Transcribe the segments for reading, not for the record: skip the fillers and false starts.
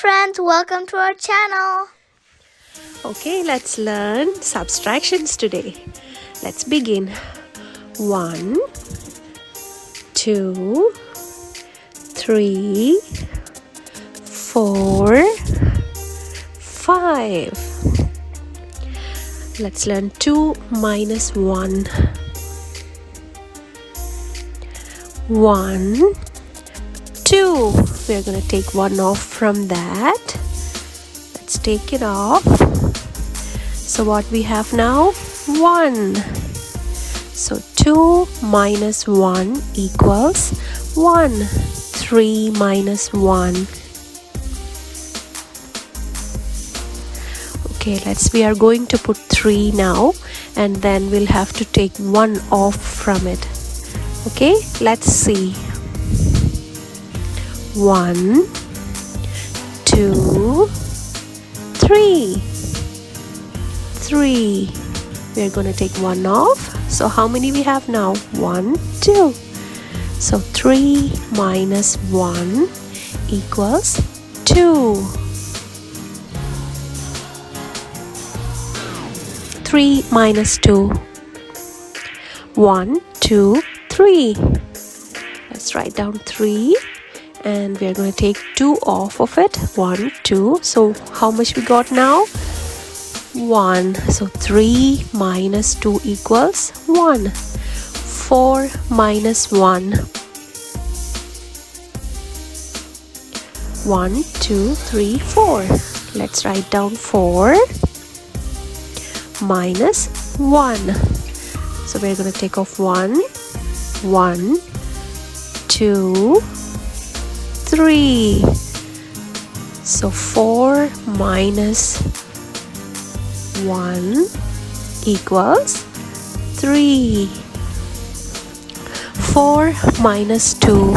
friends, welcome to our channel. Okay, let's learn subtractions today. Let's begin. 1, 2, 3, 4, 5. Let's learn 2 minus 1. 1, 2. We're going to take 1 off from that. Let's take it off. So what we have now? 1. So 2 minus 1 equals 1. 3 minus 1. Okay, we are going to put 3 now, and then we'll have to take 1 off from it. Okay, let's see. 1, 2, 3. 3. We're going to take 1 off. So how many we have now? 1, 2. So 3 minus 1 equals 2. 3 minus 2. 1, 2, 3. Let's write down 3. And we are going to take 2 off of it. 1, 2. So how much we got now? 1. So 3 minus 2 equals 1. 4 minus 1. 1, 2, 3, 4. Let's write down 4 minus 1. So we're going to take off 1. 1, 2, 3. So 4 minus 1 equals 3. 4 minus 2.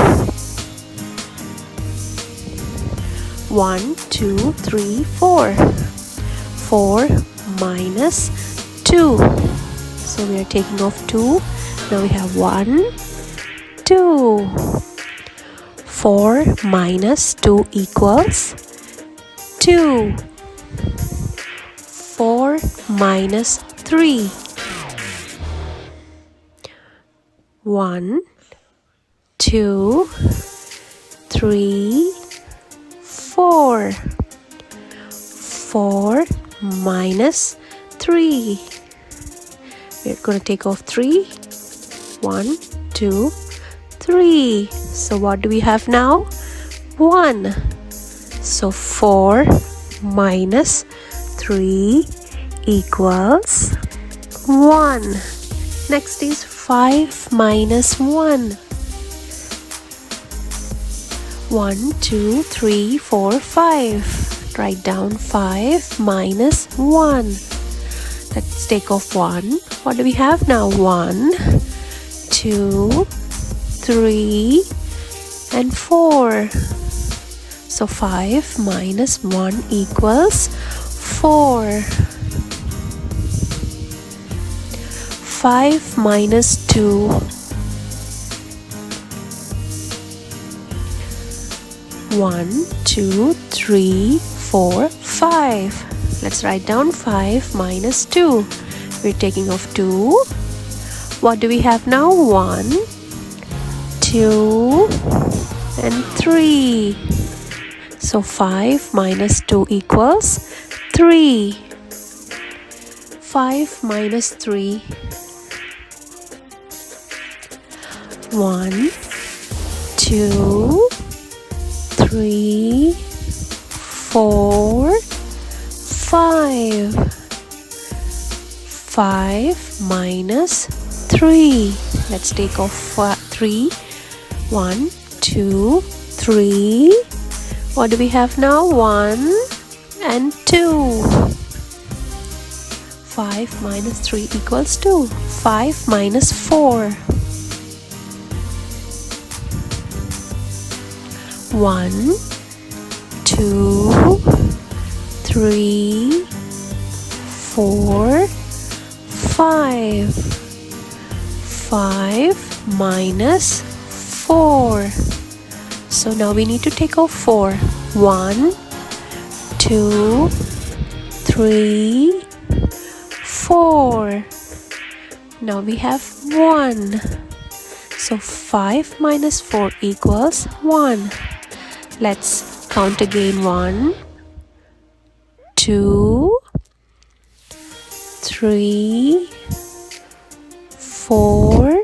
1, 2, 3, 4. 4 minus 2. So we are taking off 2. Now we have 1, 2. 4 minus 2 equals 2. 4 minus 3. 1, 2, 3, 4. 4 minus 3. We're going to take off 3. 1, 2, 3. So what do we have now? 1. So 4 minus 3 equals 1. Next is 5 minus 1. 1, 2, 3, 4, 5. Write down 5 minus 1. Let's take off 1. What do we have now? 1, 2, 3, and 4. So 5 minus 1 equals 4. 5 minus 2. 1, 2, 3, 4, 5. Let's write down 5 minus 2. We're taking off 2. What do we have now? 1, 2, and 3. So 5 minus 2 equals 3. 5 minus 3. 1, 2, 3, 4, 5. 5 minus 3. Let's take off 3. 1, 2, 3. What do we have now? 1 and 2. 5 minus 3 equals 2. 5 minus 4. 1, 2, 3, 4, 5. 5 minus 4. So now we need to take off 4. 1, 2, 3, 4. Now we have 1. So 5 minus 4 equals 1. Let's count again. 1, 2, 3, 4,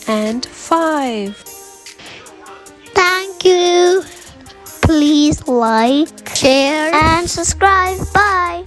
and 5. Thank you. Please like, share, and subscribe. Bye.